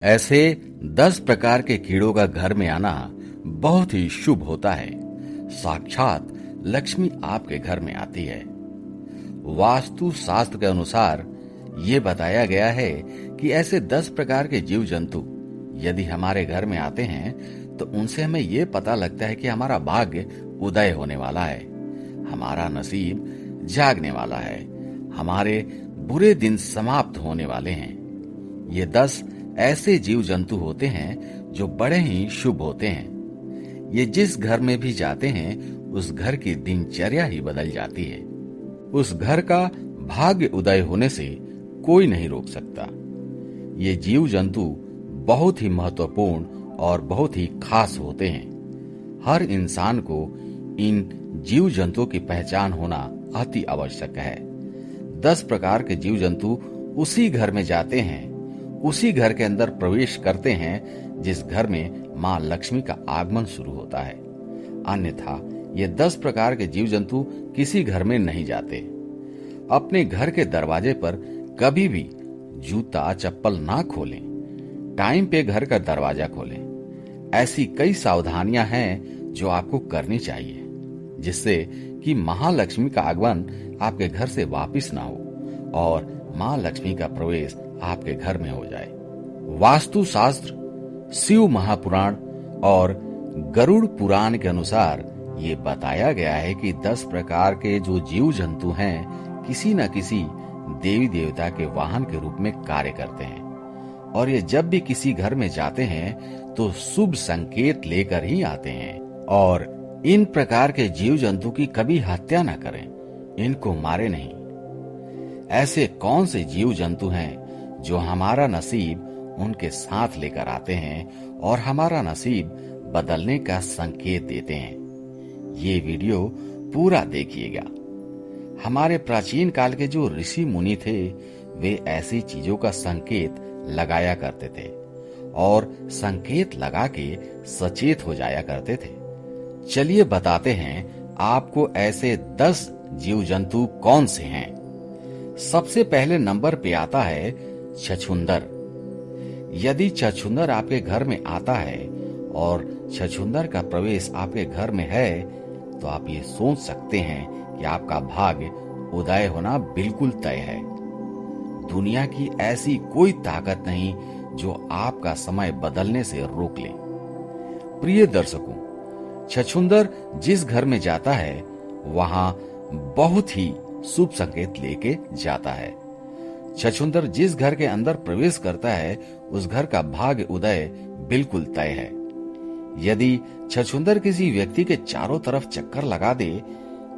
ऐसे 10 प्रकार के कीड़ों का घर में आना बहुत ही शुभ होता है। साक्षात लक्ष्मी आपके घर में आती है। वास्तु शास्त्र के अनुसार ये बताया गया है कि ऐसे 10 प्रकार के जीव जंतु यदि हमारे घर में आते हैं तो उनसे हमें ये पता लगता है कि हमारा भाग्य उदय होने वाला है, हमारा नसीब जागने वाला है, हमारे बुरे दिन समाप्त होने वाले हैं। ये 10 ऐसे जीव जंतु होते हैं जो बड़े ही शुभ होते हैं। ये जिस घर में भी जाते हैं उस घर की दिनचर्या ही बदल जाती है। उस घर का भाग्य उदय होने से कोई नहीं रोक सकता। ये जीव जंतु बहुत ही महत्वपूर्ण और बहुत ही खास होते हैं। हर इंसान को इन जीव जंतुओं की पहचान होना अति आवश्यक है। 10 प्रकार के जीव जंतु उसी घर में जाते हैं, उसी घर के अंदर प्रवेश करते हैं जिस घर में मां लक्ष्मी का आगमन शुरू होता है। अन्यथा ये 10 प्रकार के जीव जंतु किसी घर में नहीं जाते। अपने घर के दरवाजे पर कभी भी जूता चप्पल ना खोलें। टाइम पे घर का दरवाजा खोलें। ऐसी कई सावधानियां हैं जो आपको करनी चाहिए जिससे कि महालक्ष्मी का आगमन आपके घर से वापस ना हो और मां लक्ष्मी का प्रवेश आपके घर में हो जाए। वास्तु शास्त्र, शिव महापुराण और गरुड़ पुराण के अनुसार ये बताया गया है कि 10 प्रकार के जो जीव जंतु हैं किसी न किसी देवी देवता के वाहन के रूप में कार्य करते हैं और ये जब भी किसी घर में जाते हैं तो शुभ संकेत लेकर ही आते हैं। और इन प्रकार के जीव जंतु की कभी हत्या न करें, इनको मारे नहीं। ऐसे कौन से जीव जंतु हैं जो हमारा नसीब उनके साथ लेकर आते हैं और हमारा नसीब बदलने का संकेत देते हैं? ये वीडियो पूरा देखिएगा। हमारे प्राचीन काल के जो ऋषि मुनि थे वे ऐसी चीजों का संकेत लगाया करते थे और संकेत लगा के सचेत हो जाया करते थे। चलिए बताते हैं आपको ऐसे 10 जीव जंतु कौन से हैं। सबसे पहले नंबर पे आता है छछूंदर। यदि छछूंदर आपके घर में आता है और छछूंदर का प्रवेश आपके घर में है तो आप ये सोच सकते हैं कि आपका भाग्य उदय होना बिल्कुल तय है। दुनिया की ऐसी कोई ताकत नहीं जो आपका समय बदलने से रोक ले। प्रिय दर्शकों, छछूंदर जिस घर में जाता है वहां बहुत ही शुभ संकेत लेके जाता है। छछूंदर जिस घर के अंदर प्रवेश करता है उस घर का भाग्य उदय बिल्कुल तय है। यदि छछूंदर किसी व्यक्ति के चारों तरफ चक्कर लगा दे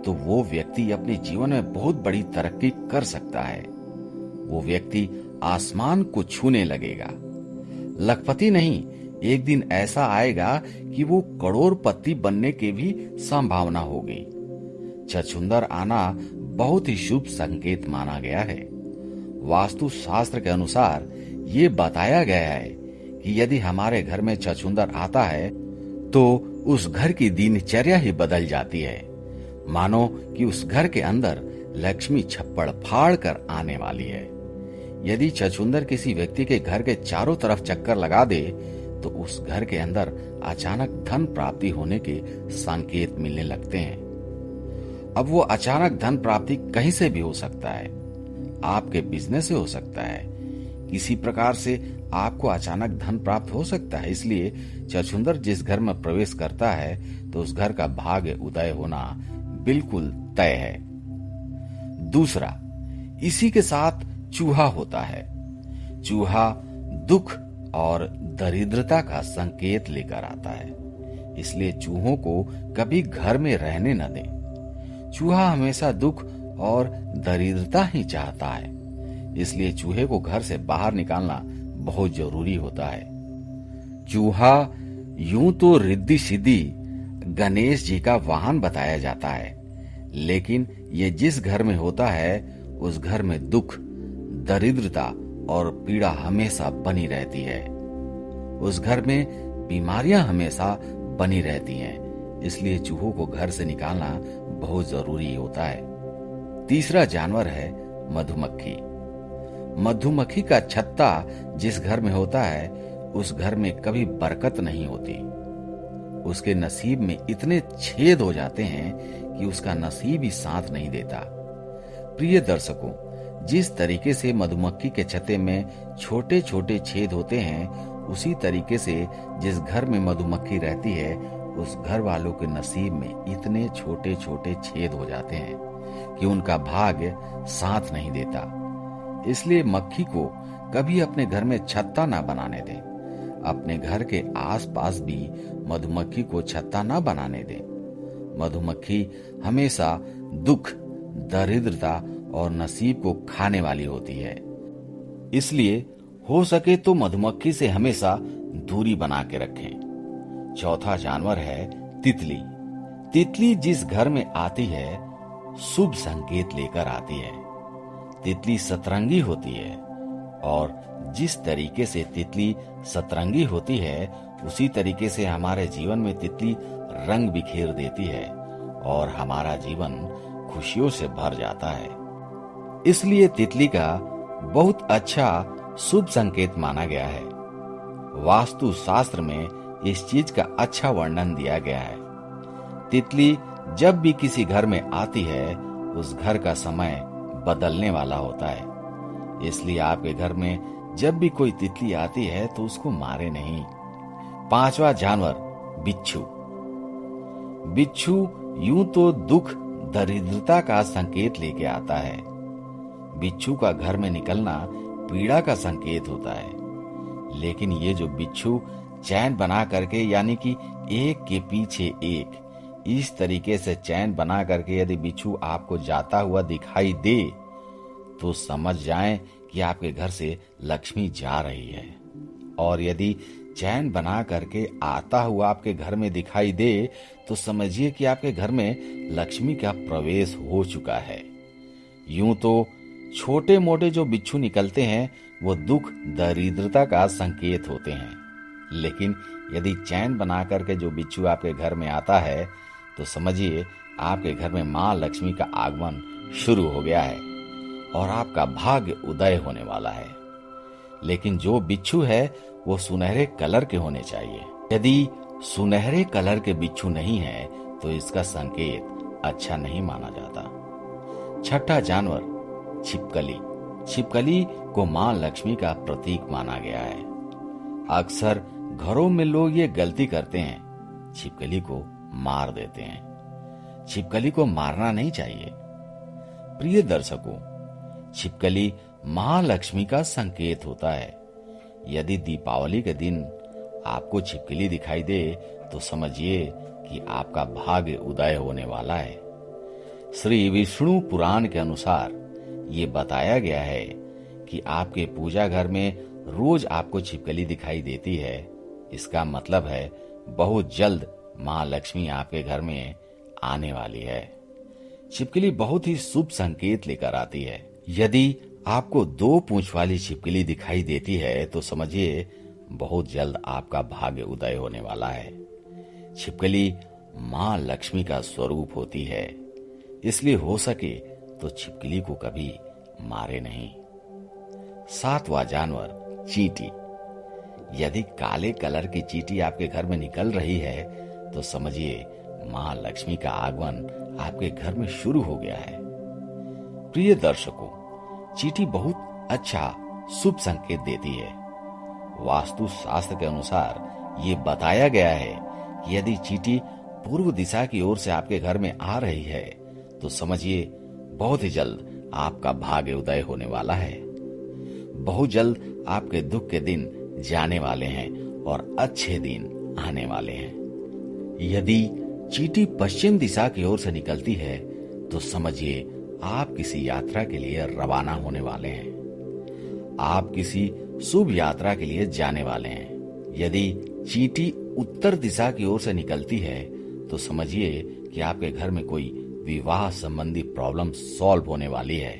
तो वो व्यक्ति अपने जीवन में बहुत बड़ी तरक्की कर सकता है। वो व्यक्ति आसमान को छूने लगेगा। लखपति नहीं, एक दिन ऐसा आएगा कि वो करोड़पति बनने की भी संभावना होगी। छछूंदर आना बहुत ही शुभ संकेत माना गया है। वास्तु शास्त्र के अनुसार ये बताया गया है कि यदि हमारे घर में छछूंदर आता है तो उस घर की दिनचर्या ही बदल जाती है। मानो कि उस घर के अंदर लक्ष्मी छप्पड़ फाड़ कर आने वाली है। यदि छछूंदर किसी व्यक्ति के घर के चारों तरफ चक्कर लगा दे तो उस घर के अंदर अचानक धन प्राप्ति होने के संकेत मिलने लगते हैं। अब वो अचानक धन प्राप्ति कहीं से भी हो सकता है। आपके बिजनेस से हो सकता है, किसी प्रकार से आपको अचानक धन प्राप्त हो सकता है। इसलिए छछूंदर जिस घर में प्रवेश करता है तो उस घर का भाग्य उदय होना बिल्कुल तय है। दूसरा, इसी के साथ चूहा होता है। चूहा दुख और दरिद्रता का संकेत लेकर आता है, इसलिए चूहों को कभी घर में रहने न दें। चूहा हमेशा दुख और दरिद्रता ही चाहता है, इसलिए चूहे को घर से बाहर निकालना बहुत जरूरी होता है। चूहा यूं तो रिद्धि सिद्धि गणेश जी का वाहन बताया जाता है, लेकिन ये जिस घर में होता है उस घर में दुख, दरिद्रता और पीड़ा हमेशा बनी रहती है। उस घर में बीमारियां हमेशा बनी रहती हैं, इसलिए चूहों को घर से निकालना बहुत जरूरी होता है। तीसरा जानवर है मधुमक्खी। मधुमक्खी का छत्ता जिस घर में होता है उस घर में कभी बरकत नहीं होती। उसके नसीब में इतने छेद हो जाते हैं कि उसका नसीब ही साथ नहीं देता। प्रिय दर्शकों, जिस तरीके से मधुमक्खी के छत्ते में छोटे छोटे छेद होते हैं, उसी तरीके से जिस घर में मधुमक्खी रहती है, उस घर वालों के नसीब में इतने छोटे छोटे छेद हो जाते हैं कि उनका भाग्य साथ नहीं देता। इसलिए मक्खी को कभी अपने घर में छत्ता ना बनाने दें। अपने घर के आसपास भी मधुमक्खी को छत्ता ना बनाने दें। मधुमक्खी हमेशा दुख, दरिद्रता और नसीब को खाने वाली होती है। इसलिए हो सके तो मधुमक्खी से हमेशा दूरी बना के रखें। चौथा जानवर है तितली। तितली जिस घर में आती है, शुभ संकेत लेकर आती है। तितली सतरंगी होती है और जिस तरीके से तितली सतरंगी होती है, उसी तरीके से हमारे जीवन में तितली रंग बिखेर देती है और हमारा जीवन खुशियों से भर जाता है। इसलिए तितली का बहुत अच्छा शुभ संकेत माना गया है। वास्तु शास्त्र में इस चीज का अच्छा वर्णन दिया गया है। तितली जब भी किसी घर में आती है, उस घर का समय बदलने वाला होता है। इसलिए आपके घर में जब भी कोई तितली आती है तो उसको मारे नहीं। पांचवा जानवर बिच्छू। बिच्छू यूं तो दुख, दरिद्रता का संकेत लेके आता है। बिच्छू का घर में निकलना पीड़ा का संकेत होता है। लेकिन ये जो बिच्छू चैन बना करके, यानी कि एक के पीछे एक, इस तरीके से चैन बना करके यदि बिच्छू आपको जाता हुआ दिखाई दे, तो समझ जाएं कि आपके घर से लक्ष्मी जा रही है। और यदि चैन बना करके आता हुआ आपके घर में दिखाई दे, तो समझिए कि आपके घर में लक्ष्मी का प्रवेश हो चुका है। यूं तो छोटे मोटे जो बिच्छू निकलते हैं, वो दुख, दरिद्रता का संकेत होते हैं। लेकिन यदि चैन बना करके जो बिच्छू आपके घर में आता है, तो समझिए आपके घर में मां लक्ष्मी का आगमन शुरू हो गया है और आपका भाग्य उदय होने वाला है। लेकिन जो बिच्छू है वो सुनहरे कलर के होने चाहिए। यदि सुनहरे कलर के बिच्छू नहीं है तो इसका संकेत अच्छा नहीं माना जाता। छठा जानवर छिपकली। छिपकली को मां लक्ष्मी का प्रतीक माना गया है। अक्सर घरों में लोग ये गलती करते हैं, छिपकली को मार देते हैं। छिपकली को मारना नहीं चाहिए। प्रिय दर्शकों, छिपकली महालक्ष्मी का संकेत होता है। यदि दीपावली के दिन आपको छिपकली दिखाई दे, तो समझिए कि आपका भाग्य उदय होने वाला है। श्री विष्णु पुराण के अनुसार ये बताया गया है कि आपके पूजा घर में रोज आपको छिपकली दिखाई देती है। इसका मतलब है बहुत जल्द मां लक्ष्मी आपके घर में आने वाली है। छिपकली बहुत ही शुभ संकेत लेकर आती है। यदि आपको 2 पूंछ वाली छिपकली दिखाई देती है, तो समझिए बहुत जल्द आपका भाग्य उदय होने वाला है। छिपकली मां लक्ष्मी का स्वरूप होती है। इसलिए हो सके तो छिपकली को कभी मारे नहीं। 7वां जानवर चींटी। यदि काले कलर की चींटी आपके घर में निकल रही है, तो समझिए मां लक्ष्मी का आगमन आपके घर में शुरू हो गया है। प्रिय दर्शकों, चींटी बहुत अच्छा शुभ संकेत देती है। वास्तु शास्त्र के अनुसार ये बताया गया है कि यदि चींटी पूर्व दिशा की ओर से आपके घर में आ रही है, तो समझिए बहुत ही जल्द आपका भाग्य उदय होने वाला है। बहुत जल्द आपके दुख के दिन जाने वाले हैं और अच्छे दिन आने वाले हैं। यदि चींटी पश्चिम दिशा की ओर से निकलती है, तो समझिए आप किसी यात्रा के लिए रवाना होने वाले हैं। आप किसी शुभ यात्रा के लिए जाने वाले हैं। यदि चींटी उत्तर दिशा की ओर से निकलती है, तो समझिए कि आपके घर में कोई विवाह संबंधी प्रॉब्लम सॉल्व होने वाली है।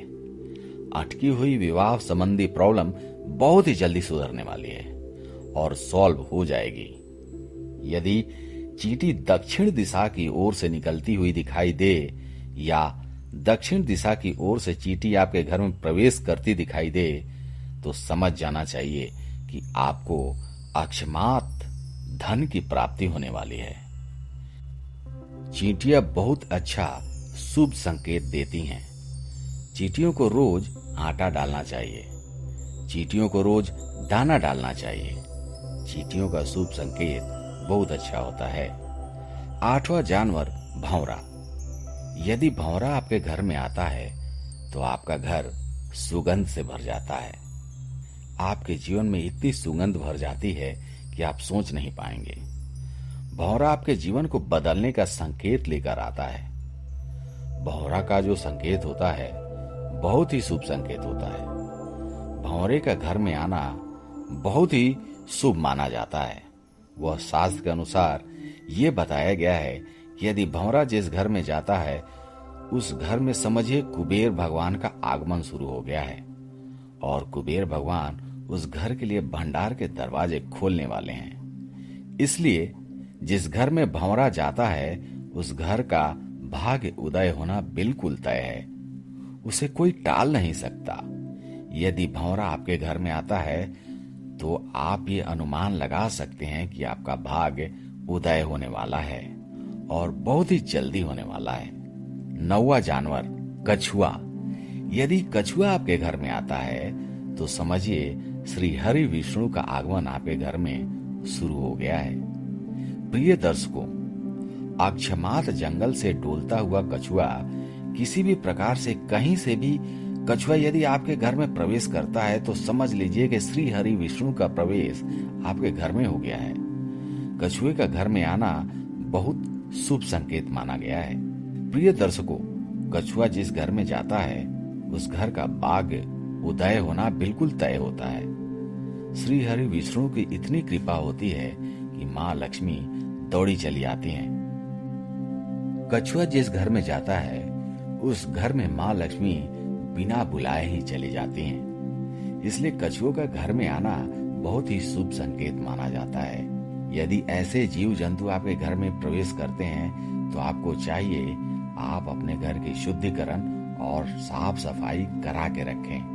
अटकी हुई विवाह संबंधी प्रॉब्लम बहुत ही जल्दी सुधरने वाली है और सॉल्व हो जाएगी। यदि चींटी दक्षिण दिशा की ओर से निकलती हुई दिखाई दे या दक्षिण दिशा की ओर से चींटी आपके घर में प्रवेश करती दिखाई दे, तो समझ जाना चाहिए कि आपको अक्षमात धन की प्राप्ति होने वाली है। चींटियां बहुत अच्छा शुभ संकेत देती हैं। चींटियों को रोज आटा डालना चाहिए। चींटियों को रोज दाना डालना चाहिए। चींटियों का शुभ संकेत बहुत अच्छा होता है। 8वां जानवर भंवरा। यदि भंवरा आपके घर में आता है तो आपका घर सुगंध से भर जाता है। आपके जीवन में इतनी सुगंध भर जाती है कि आप सोच नहीं पाएंगे। भंवरा आपके जीवन को बदलने का संकेत लेकर आता है। भंवरा का जो संकेत होता है बहुत ही शुभ संकेत होता है। भंवरे का घर में आना बहुत ही शुभ माना जाता है। वह शास्त्र के अनुसार ये बताया गया है कि यदि भंवरा जिस घर में जाता है उस घर में समझिए कुबेर भगवान का आगमन शुरू हो गया है और कुबेर भगवान उस घर के लिए भंडार के दरवाजे खोलने वाले हैं। इसलिए जिस घर में भंवरा जाता है उस घर का भाग्य उदय होना बिल्कुल तय है। उसे कोई टाल नहीं सकता। यदि भंवरा आपके घर में आता है तो आप ये अनुमान लगा सकते हैं कि आपका भाग्य उदय होने वाला है और बहुत ही जल्दी होने वाला है। 9वां जानवर कछुआ। यदि कछुआ आपके घर में आता है तो समझिए श्री हरि विष्णु का आगमन आपके घर में शुरू हो गया है। प्रिय दर्शकों, अक्षमात जंगल से डोलता हुआ कछुआ किसी भी प्रकार से कहीं से भी कछुआ यदि आपके घर में प्रवेश करता है तो समझ लीजिए कि श्री हरि विष्णु का प्रवेश आपके घर में हो गया है। कछुए का घर में आना बहुत शुभ संकेत माना गया है। प्रिय दर्शकों, कछुआ जिस घर में जाता है उस घर का भाग्य उदय होना बिल्कुल तय होता है। श्री हरि विष्णु की इतनी कृपा होती है कि माँ लक्ष्मी दौड़ी चली आती हैं। कछुआ जिस घर में जाता है उस घर में माँ लक्ष्मी बिना बुलाए ही चली जाती हैं। इसलिए कछुओं का घर में आना बहुत ही शुभ संकेत माना जाता है। यदि ऐसे जीव जंतु आपके घर में प्रवेश करते हैं तो आपको चाहिए आप अपने घर की शुद्धिकरण और साफ सफाई करा के रखें।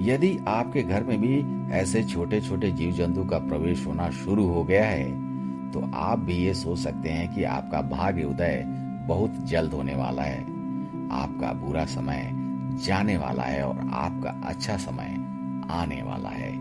यदि आपके घर में भी ऐसे छोटे छोटे जीव जंतु का प्रवेश होना शुरू हो गया है तो आप भी ये सोच सकते हैं कि आपका भाग्य उदय बहुत जल्द होने वाला है। आपका बुरा समय जाने वाला है और आपका अच्छा समय आने वाला है।